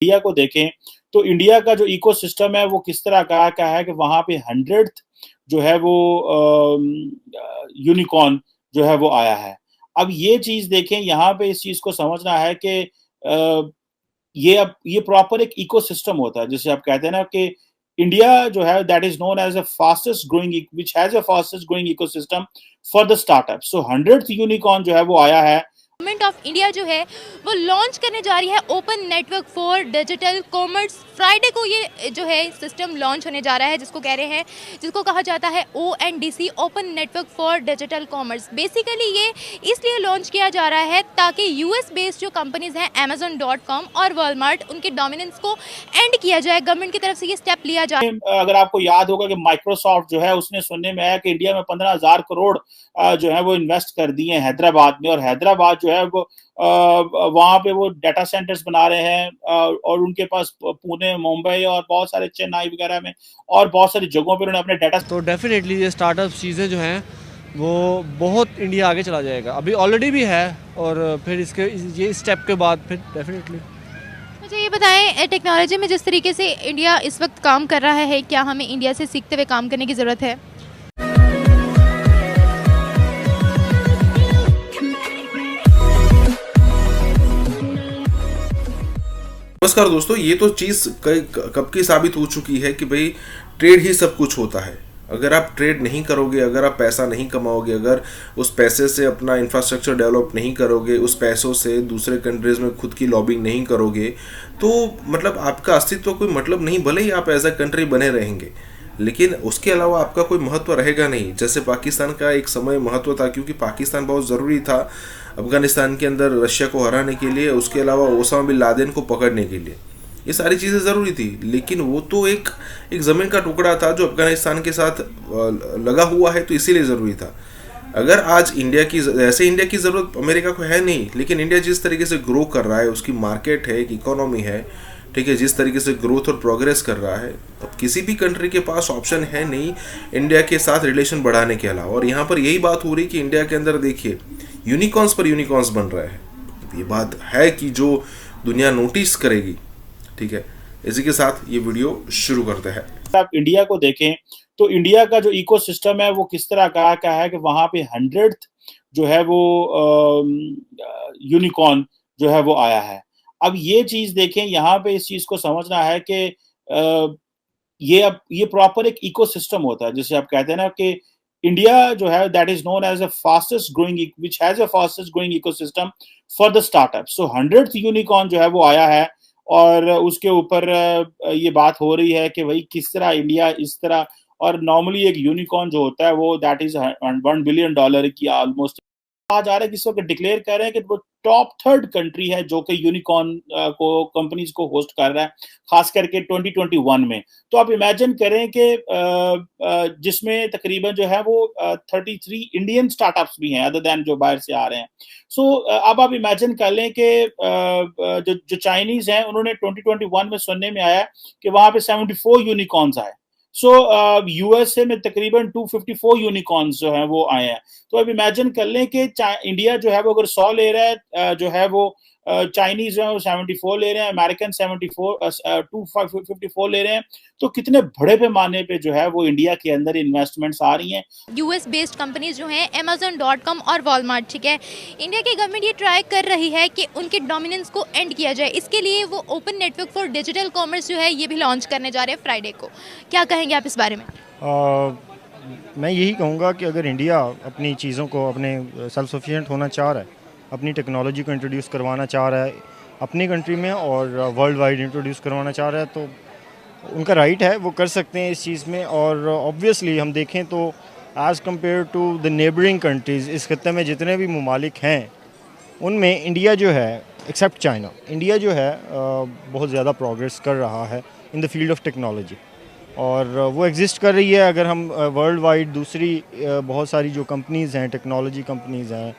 India को देखें तो इंडिया का जो इकोसिस्टम है वो किस तरह का है कि वहां पे 100th जो है वो यूनिकॉर्न जो है वो आया है। अब ये चीज देखें, यहाँ पे इस चीज को समझना है कि ये प्रॉपर एक इकोसिस्टम होता है, जिसे आप कहते हैं ना कि इंडिया जो है that is known as a fastest growing which has a fastest growing ecosystem for the startup. So 100th unicorn जो है वो आया है। गवर्नमेंट ऑफ इंडिया जो है वो लॉन्च करने जा रही है open network for digital commerce. Friday को ये जो है सिस्टम लॉन्च होने जा रहा है, जिसको कह रहे हैं, जिसको कहा जाता है ONDC, open network for digital commerce. Basically ये इसलिए लॉन्च किया जा रहा है ताकि यूएस बेस्ड जो कंपनीज हैं Amazon.com और वॉलमार्ट, उनके डोमिनेंस को एंड किया जाए। गवर्नमेंट की तरफ से ये स्टेप लिया जा। अगर आपको याद होगा कि माइक्रोसॉफ्ट जो है उसने सुनने में आया कि इंडिया में 15,000 करोड़ जो है वो इन्वेस्ट कर दिए हैं हैदराबाद में, और हैदराबाद जो है वो वहां पे वो डाटा सेंटर्स बना रहे हैं, और उनके पास पुणे, मुंबई और बहुत सारे चेन्नई वगैरह में और बहुत सारी जगहों पे उन्होंने अपने डाटा। तो डेफिनेटली ये स्टार्टअप चीज़ें जो हैं वो बहुत इंडिया आगे चला जाएगा, अभी ऑलरेडी भी है, और फिर इसके ये स्टेप के बाद फिर डेफिनेटली। मुझे ये बताएं, टेक्नोलॉजी में जिस तरीके से इंडिया इस वक्त काम कर रहा है, क्या हमें इंडिया से सीखते हुए काम करने की ज़रूरत है? नमस्कार दोस्तों, ये तो चीज़ कब की साबित हो चुकी है कि भाई ट्रेड ही सब कुछ होता है। अगर आप ट्रेड नहीं करोगे, अगर आप पैसा नहीं कमाओगे, अगर उस पैसे से अपना इंफ्रास्ट्रक्चर डेवलप नहीं करोगे, उस पैसों से दूसरे कंट्रीज़ में खुद की लॉबिंग नहीं करोगे, तो मतलब आपका अस्तित्व कोई मतलब नहीं। भले ही आप एज अ कंट्री बने रहेंगे, लेकिन उसके अलावा आपका कोई महत्व रहेगा नहीं। जैसे पाकिस्तान का एक समय महत्व था, क्योंकि पाकिस्तान बहुत ज़रूरी था अफगानिस्तान के अंदर रशिया को हराने के लिए, उसके अलावा ओसामा बिन लादेन को पकड़ने के लिए। ये सारी चीज़ें ज़रूरी थी, लेकिन वो तो एक ज़मीन का टुकड़ा था जो अफगानिस्तान के साथ लगा हुआ है, तो इसीलिए ज़रूरी था। अगर आज इंडिया की, ऐसे इंडिया की ज़रूरत अमेरिका को है नहीं, लेकिन इंडिया जिस तरीके से ग्रो कर रहा है, उसकी मार्केट है, एक इकोनॉमी है, ठीक है, जिस तरीके से ग्रोथ और प्रोग्रेस कर रहा है, अब किसी भी कंट्री के पास ऑप्शन है नहीं इंडिया के साथ रिलेशन बढ़ाने के अलावा। और यहाँ पर यही बात हो रही कि इंडिया के अंदर देखिए यूनिकॉर्न्स पर यूनिकॉर्न्स बन रहे हैं। ये बात है कि जो दुनिया नोटिस करेगी, ठीक है। इसी के साथ ये वीडियो शुरू करते हैं। आप इंडिया को देखें तो इंडिया का जो इकोसिस्टम है वो किस तरह का है कि वहां पे 100th जो है वो यूनिकॉर्न जो है वो आया है। अब ये चीज देखें, यहाँ पे इस चीज को समझना है कि ये प्रॉपर एक इकोसिस्टम होता है, जिसे आप कहते हैं ना कि इंडिया जो है that is known as a fastest growing which has a fastest growing ecosystem for the startup. So 100th unicorn जो है वो आया है, और उसके ऊपर ये बात हो रही है कि भाई किस तरह इंडिया इस तरह, और नॉर्मली एक यूनिकॉर्न जो होता है वो दैट इज $1 बिलियन की ऑलमोस्ट आ जा रहा है, जिस वक्त डिक्लेयर कर रहे हैं कि वो टॉप 3rd कंट्री है जो कि यूनिकॉर्न को कंपनीज को होस्ट कर रहा है, खास करके 2021 में। तो आप इमेजिन करें कि जिसमें तकरीबन जो है वो 33 इंडियन स्टार्टअप्स भी हैं अदर देन जो बाहर से आ रहे हैं। सो अब आप इमेजिन कर लें कि जो चाइनीज हैं उन्होंने 2021 में सुनने में आया कि वहां पे 74 यूनिकॉर्न्स आए। सो यूएसए में तकरीबन 254 यूनिकॉर्न्स जो हैं वो आए हैं। तो अब इमेजिन कर लें कि इंडिया जो है वो अगर 100 ले रहा है, जो है वो चाइनीज जो है वो 74 ले रहे हैं, अमेरिकन 254 ले रहे हैं, तो कितने बड़े पैमाने पे जो है वो इंडिया के अंदर इन्वेस्टमेंट्स आ रही हैं। यूएस बेस्ड कंपनीज जो हैं Amazon.com और वॉलमार्ट, ठीक है। इंडिया की गवर्नमेंट ये ट्राई कर रही है कि उनके डोमिनेंस को एंड किया जाए। इसके लिए वो open network for digital commerce जो है ये भी लॉन्च करने जा रहे हैं फ्राइडे को। क्या कहेंगे आप इस बारे में? मैं यही कहूँगा कि अगर इंडिया अपनी चीज़ों को, अपने सेल्फ सफिशिएंट होना चाह रहा है, अपनी टेक्नोलॉजी को इंट्रोड्यूस करवाना चाह रहा है अपनी कंट्री में और वर्ल्ड वाइड इंट्रोड्यूस करवाना चाह रहा है, तो उनका राइट है, वो कर सकते हैं इस चीज़ में। और ऑब्वियसली हम देखें तो as compared to the neighbouring countries, इस खत्ते में जितने भी ममालिक हैं उनमें इंडिया जो है, एक्सेप्ट चाइना, इंडिया जो है बहुत ज़्यादा प्रोग्रेस कर रहा है in the field of technology, और वो एग्जिस्ट कर रही है। अगर हम वर्ल्ड वाइड दूसरी बहुत सारी जो कंपनीज़ हैं, टेक्नोलॉजी कंपनीज़ हैं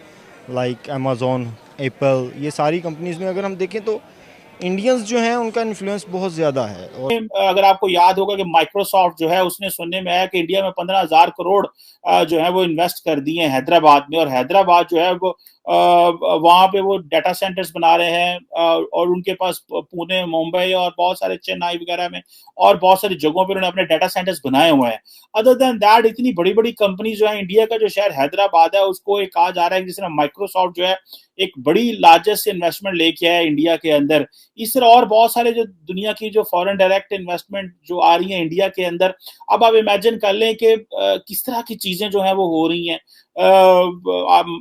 लाइक अमेज़ॉन, एप्पल, ये सारी कंपनीज़ में अगर हम देखें तो इंडियंस जो हैं उनका इन्फ्लुएंस बहुत ज़्यादा है। और अगर आपको याद होगा कि माइक्रोसॉफ्ट जो है उसने सुनने में आया कि इंडिया में 15,000 करोड़ जो है वो इन्वेस्ट कर दिए हैं हैदराबाद में, और हैदराबाद जो है वो वहां पे वो डाटा सेंटर्स बना रहे हैं, और उनके पास पुणे, मुंबई और बहुत सारे चेन्नई वगैरह में और बहुत सारी जगहों पे उन्होंने अपने डाटा सेंटर्स बनाए हुए हैं। अदर देन दैट इतनी बड़ी बड़ी कंपनी जो है, इंडिया का जो शहर हैदराबाद है उसको एक कहा जा रहा है कि जिसने माइक्रोसॉफ्ट जो है एक बड़ी लार्जेस्ट इन्वेस्टमेंट लेके आया इंडिया के अंदर। इस तरह और बहुत सारे जो दुनिया की जो फॉरेन डायरेक्ट इन्वेस्टमेंट जो आ रही है इंडिया के अंदर। अब आप इमेजिन कर लें कि किस तरह की चीजें जो है वो हो रही हैं।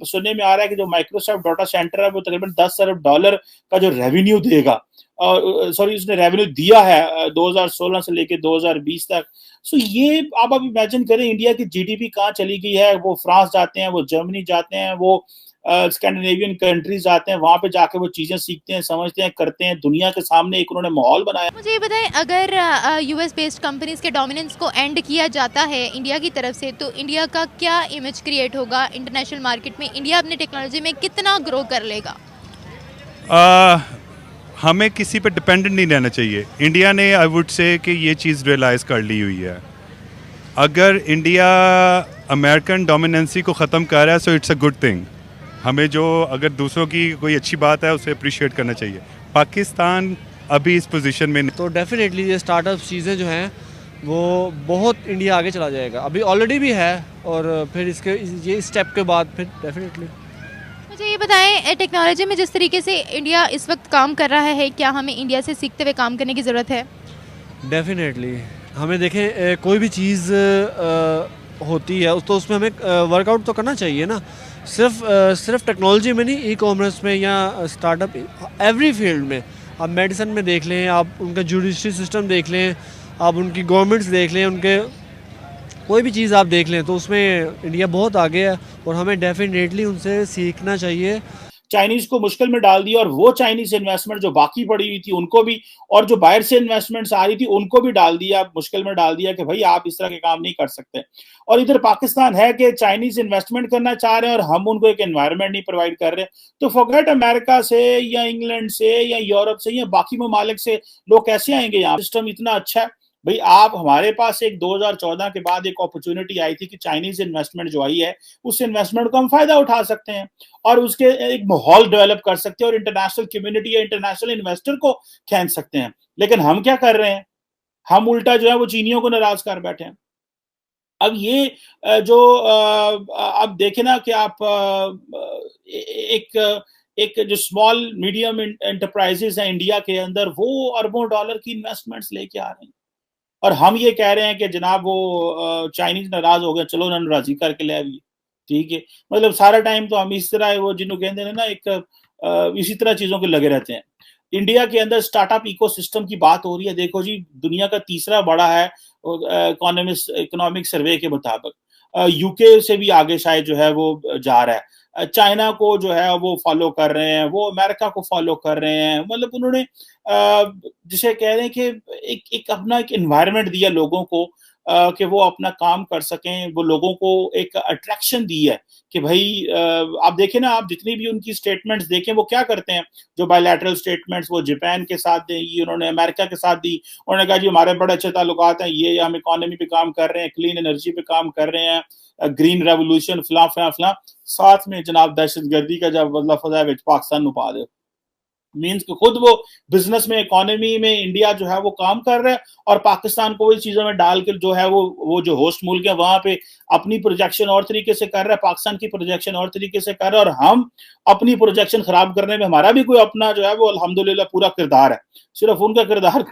सुनने में आ रहा है कि जो माइक्रोसॉफ्ट डाटा सेंटर है वो तकरीबन $10 अरब का जो रेवेन्यू देगा, सॉरी उसने रेवेन्यू दिया है 2016 से लेके 2020 तक। सो ये आप इमेजिन करें इंडिया की जीडीपी कहाँ चली गई है। वो फ्रांस जाते हैं, वो जर्मनी जाते हैं, वो स्कैंडिनेवियन कंट्रीज जाते हैं, वहां पे जाके वो चीजें सीखते हैं, समझते हैं, करते हैं। दुनिया के सामने एक उन्होंने माहौल बनाया। मुझे ये बताएं, अगर यूएस बेस्ड कंपनीज के डोमिनेंस को एंड किया जाता है इंडिया की तरफ से, तो इंडिया का क्या इमेज क्रिएट होगा इंटरनेशनल मार्केट में? इंडिया अपने टेक्नोलॉजी में कितना ग्रो कर लेगा? हमें किसी पे डिपेंडेंट नहीं रहना चाहिए। इंडिया ने आई वुड से कि ये चीज़ रियलाइज़ कर ली हुई है। अगर इंडिया अमेरिकन डोमिनेंसी को ख़त्म कर रहा है so it's a good thing. हमें जो अगर दूसरों की कोई अच्छी बात है उसे अप्रिशिएट करना चाहिए। पाकिस्तान अभी इस पोजीशन में तो डेफिनेटली ये स्टार्टअप चीज़ें जो हैं वो बहुत इंडिया आगे चला जाएगा। अभी ऑलरेडी भी है और फिर इसके ये स्टेप के बाद फिर डेफिनेटली। मुझे ये बताएं, टेक्नोलॉजी में जिस तरीके से इंडिया इस वक्त काम कर रहा है, क्या हमें इंडिया से सीखते हुए काम करने की ज़रूरत है? डेफिनेटली हमें देखें कोई भी चीज़ होती है तो उसमें हमें वर्कआउट तो करना चाहिए ना। सिर्फ टेक्नोलॉजी में नहीं, ई कॉमर्स में या स्टार्टअप, एवरी फील्ड में। आप मेडिसिन में देख लें, आप उनका जुडिशरी सिस्टम देख लें, आप उनकी गवर्नमेंट्स देख लें, उनके कोई भी चीज़ आप देख लें तो उसमें इंडिया बहुत आगे है और हमें डेफिनेटली उनसे सीखना चाहिए। चाइनीज को मुश्किल में डाल दिया और वो चाइनीज इन्वेस्टमेंट जो बाकी पड़ी हुई थी उनको भी, और जो बाहर से इन्वेस्टमेंट्स आ रही थी उनको भी डाल दिया, मुश्किल में डाल दिया कि भाई आप इस तरह के काम नहीं कर सकते। और इधर पाकिस्तान है कि चाइनीज इन्वेस्टमेंट करना चाह रहे हैं और हम उनको एक एनवायरनमेंट नहीं प्रोवाइड कर रहे। तो फॉरगेट अमेरिका से या इंग्लैंड से या यूरोप से या बाकी ममालिक से लोग कैसे आएंगे यहाँ? सिस्टम इतना अच्छा है भाई। आप हमारे पास एक 2014 के बाद एक अपॉर्चुनिटी आई थी कि चाइनीज इन्वेस्टमेंट जो आई है उस इन्वेस्टमेंट को हम फायदा उठा सकते हैं और उसके एक माहौल डेवलप कर सकते हैं और इंटरनेशनल कम्युनिटी या इंटरनेशनल इन्वेस्टर को खींच सकते हैं। लेकिन हम क्या कर रहे हैं? हम उल्टा जो है वो चीनियों को नाराज कर बैठे हैं। अब ये जो अब देखे ना कि आप एक जो स्मॉल मीडियम एंटरप्राइजेस है इंडिया के अंदर, वो अरबों डॉलर की इन्वेस्टमेंट्स लेके आ रहे हैं और हम ये कह रहे हैं कि जनाब वो चाइनीज नाराज हो गए, चलो उन्होंने राजी करके ले आइए। ठीक है, मतलब सारा टाइम तो हम इस तरह वो जिन्हों कहते हैं ना एक इसी तरह चीजों के लगे रहते हैं। इंडिया के अंदर स्टार्टअप इकोसिस्टम की बात हो रही है। देखो जी, दुनिया का तीसरा बड़ा है इकोनॉमिक सर्वे के मुताबिक। यूके से भी आगे शायद जो है वो जा रहा है। चाइना को जो है वो फॉलो कर रहे हैं, वो अमेरिका को फॉलो कर रहे हैं। मतलब उन्होंने जिसे कह रहे हैं कि एक अपना एक एनवायरनमेंट दिया लोगों को कि वो अपना काम कर सकें। वो लोगों को एक अट्रैक्शन दी है कि भाई आप देखें ना, आप जितनी भी उनकी स्टेटमेंट्स देखें वो क्या करते हैं। जो बायलैटरल स्टेटमेंट्स वो जापान के साथ दी, उन्होंने अमेरिका के साथ दी। उन्होंने कहा जी हमारे बड़े अच्छे ताल्लुकात हैं, ये हम इकोनॉमी पे काम कर रहे हैं, क्लीन एनर्जी पे काम कर रहे हैं, ग्रीन रेवोल्यूशन फला फला फला। साथ में जनाब दहशतगर्दी का जब बदला फजा पाकिस्तान नु पा दे। मीन्स कि खुद वो बिजनेस में, इकोनॉमी में इंडिया जो है वो काम कर रहा है और पाकिस्तान को वही चीजों में डाल के जो है वो जो होस्ट मुल्क है वहां पे अपनी प्रोजेक्शन और तरीके से कर रहा है, पाकिस्तान की प्रोजेक्शन और तरीके से कर रहा है और हम अपनी प्रोजेक्शन खराब करने में हमारा भी कोई अपना जो है वो अल्हम्दुलिल्लाह पूरा किरदार है। सिर्फ उनका किरदार कोई